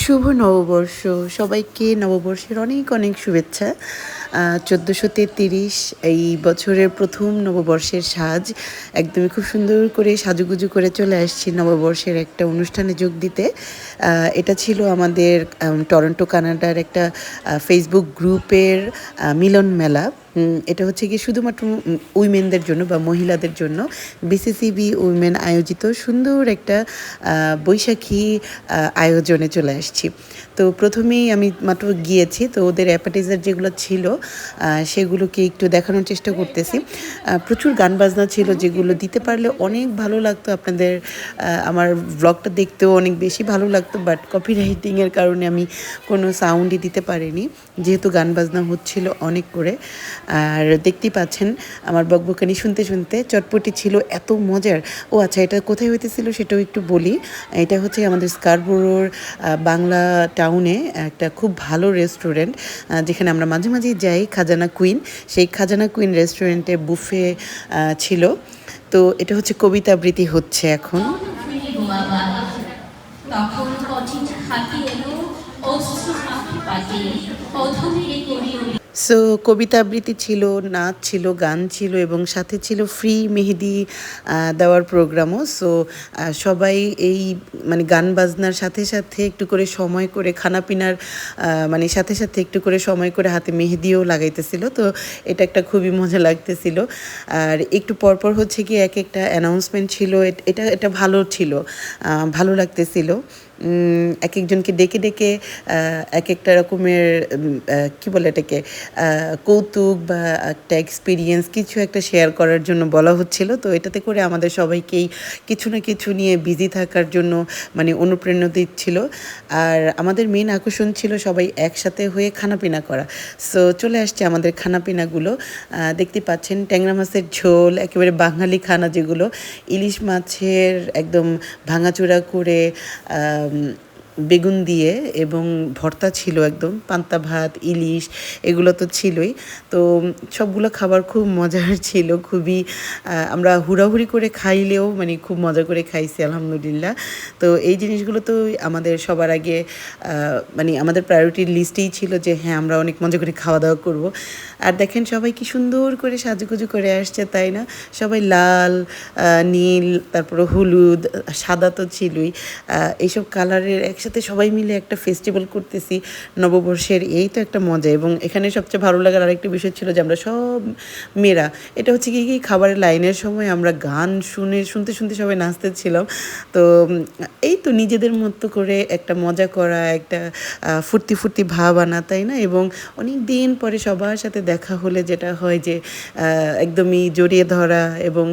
শুভ নববর্ষ। সবাইকে নববর্ষের অনেক অনেক শুভেচ্ছা। ১৪৩৩ এই বছরের প্রথম নববর্ষের সাজ একদমই খুব সুন্দর করে সাজুগুজু করে চলে আসছি নববর্ষের একটা অনুষ্ঠানে যোগ দিতে। এটা ছিল আমাদের টরন্টো কানাডার একটা ফেসবুক গ্রুপের মিলন মেলা। এটা হচ্ছে গিয়ে শুধুমাত্র উইমেনদের জন্য বা মহিলাদের জন্য বিসিসিবি উইমেন আয়োজিত সুন্দর একটা বৈশাখী আয়োজনে চলে আসছি। তো প্রথমেই আমি মাত্র গিয়েছি, তো ওদের অ্যাপাটাইজার যেগুলো ছিল সেগুলোকে একটু দেখানোর চেষ্টা করতেছি। প্রচুর গান বাজনা ছিল যেগুলো দিতে পারলে অনেক ভালো লাগতো আপনাদের। আমার ব্লগটা দেখতেও অনেক বেশি ভালো লাগতো, বাট কপিরাইটিংয়ের কারণে আমি কোনো সাউন্ডই দিতে পারিনি, যেহেতু গান বাজনা হচ্ছিল অনেক করে। আর দেখতেই পাচ্ছেন আমার বকবকানি শুনতে শুনতে চটপটি ছিল এত মজার। ও আচ্ছা, এটা কোথায় হইতেছিল সেটাও একটু বলি। এটা হচ্ছে আমাদের স্কারবোরোর বাংলা টাউনে একটা খুব ভালো রেস্টুরেন্ট, যেখানে আমরা মাঝে মাঝেই যাই, খাজানা কুইন। সেই খাজানা কুইন রেস্টুরেন্টে বুফে ছিল। তো এটা হচ্ছে কবিতা আবৃত্তি হচ্ছে এখন। তখন কঠিন হাতি এলো অস্ত্র পাখি পাতি অধমে করি। সো কবিতা আবৃত্তি ছিল, নাচ ছিল, গান ছিল এবং সাথে ছিল ফ্রি মেহেদি দেওয়ার প্রোগ্রামও। সো সবাই এই মানে গান বাজনার সাথে সাথে একটু করে সময় করে খানাপিনার মানে সাথে সাথে একটু করে সময় করে হাতে মেহেদিও লাগাইতেছিল। তো এটা একটা খুবই মজা লাগতেছিল। আর একটু পরপর হচ্ছে কি এক একটা অ্যানাউন্সমেন্ট ছিল। এটা এটা ভালো ছিল, ভালো লাগতেছিল। এক একজনকে ডেকে ডেকে এক একটা রকমের কী বলে এটাকে কৌতুক বা একটা এক্সপিরিয়েন্স কিছু একটা শেয়ার করার জন্য বলা হচ্ছিল। তো এটাতে করে আমাদের সবাইকেই কিছু না কিছু নিয়ে বিজি থাকার জন্য মানে অনুপ্রেরণা দিচ্ছিল। আর আমাদের মেন আকর্ষণ ছিল সবাই একসাথে হয়ে খানাপিনা করা। সো চলে আসছে আমাদের খানাপিনাগুলো। দেখতে পাচ্ছেন ট্যাংরা মাছের ঝোল, একেবারে বাঙালি খানা যেগুলো, ইলিশ মাছের একদম ভাঙাচোরা করে বেগুন দিয়ে এবং ভর্তা ছিল, একদম পান্তা ভাত, ইলিশ, এগুলো তো ছিলই। তো সবগুলো খাবার খুব মজার ছিল, খুবই আমরা হুড়াহুড়ি করে খাইলেও মানে খুব মজা করে খাইছি আলহামদুলিল্লাহ। তো এই জিনিসগুলো তো আমাদের সবার আগে মানে আমাদের প্রায়োরিটির লিস্টেই ছিল যে হ্যাঁ, আমরা অনেক মজা করে খাওয়া দাওয়া করব। আর দেখেন সবাই কি সুন্দর করে সাজুগুজু করে আসছে, তাই না? সবাই লাল, নীল, তারপরে হলুদ, সাদা তো ছিলই, এইসব কালারের একসাথে সবাই মিলে একটা ফেস্টিভ্যাল করতেছি নববর্ষের। এই তো একটা মজা। এবং এখানে সবচেয়ে ভালো লাগার আরেকটা বিষয় ছিল যে আমরা সব মেয়েরা, এটা হচ্ছে কি খাবারের লাইনের সময় আমরা গান শুনতে শুনতে সবাই নাচতেছিলাম। তো এই তো নিজেদের মতো করে একটা মজা করা, একটা ফুর্তি ফুর্তি ভাব আনা, তাই না? এবং অনেক দিন পরে সবার সাথে দেখা হলে যেটা হয় যে একদমই জড়িয়ে ধরা এবং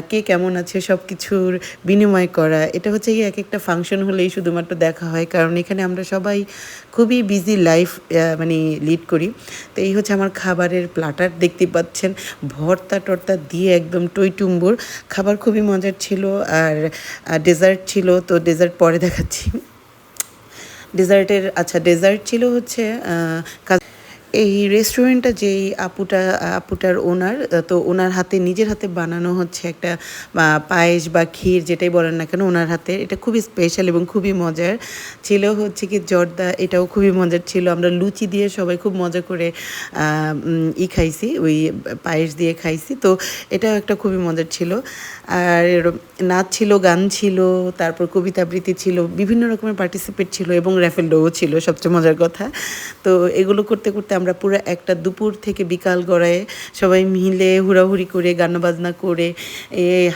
কে কেমন আছে সব কিছুর বিনিময় করা। এটা হচ্ছে কি এক একটা ফাংশন হলেই শুধুমাত্র দেখা হয়, কারণ এখানে আমরা সবাই খুবই বিজি লাইফ মানে লিড করি। তো এই হচ্ছে আমার খাবারের প্ল্যাটার, দেখতে পাচ্ছেন ভর্তা টর্তা দিয়ে একদম টইটুম্বুর খাবার, খুবই মজার ছিল। আর ডেজার্ট ছিল, তো ডেজার্ট পরে দেখাচ্ছি। ডেজার্ট ছিল হচ্ছে এই রেস্টুরেন্টটা যেই আপুটার ওনার, তো ওনার হাতে নিজের হাতে বানানো হচ্ছে একটা পায়েস বা ক্ষীর যেটাই বলেন না কেন, ওনার হাতে এটা খুবই স্পেশাল এবং খুবই মজার ছিল। হচ্ছে কি জর্দা, এটাও খুবই মজার ছিল। আমরা লুচি দিয়ে সবাই খুব মজা করে খাইছি, ওই পায়েস দিয়ে খাইছি। তো এটাও একটা খুবই মজার ছিল। আর নাচ ছিল, গান ছিল, তারপর কবিতা আবৃত্তি ছিল, বিভিন্ন রকমের পার্টিসিপেট ছিল এবং র্যাফেল ড্রও ছিল সবচেয়ে মজার কথা। তো এগুলো করতে করতে আমরা পুরো একটা দুপুর থেকে বিকাল গড়ায় সবাই মিলে হুড়াহুড়ি করে গান বাজনা করে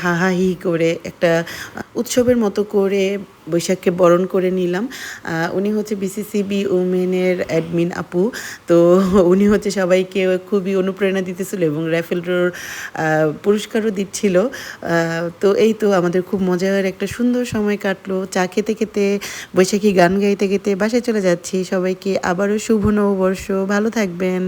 হাহাহি করে একটা উৎসবের মতো করে বৈশাখকে বরণ করে নিলাম। উনি হচ্ছে বিসিসিবি উমেনের অ্যাডমিন আপু। তো উনি হচ্ছে সবাইকে খুবই অনুপ্রেরণা দিতেছিল এবং র্যাফেল ড্রর পুরস্কারও দিচ্ছিল। তো এই তো আমাদের খুব মজার একটা সুন্দর সময় কাটলো চা খেতে খেতে, বৈশাখী গান গাইতে গাইতে বাসায় চলে যাচ্ছি। সবাইকে আবারও শুভ নববর্ষ, ভালো থাকবেন।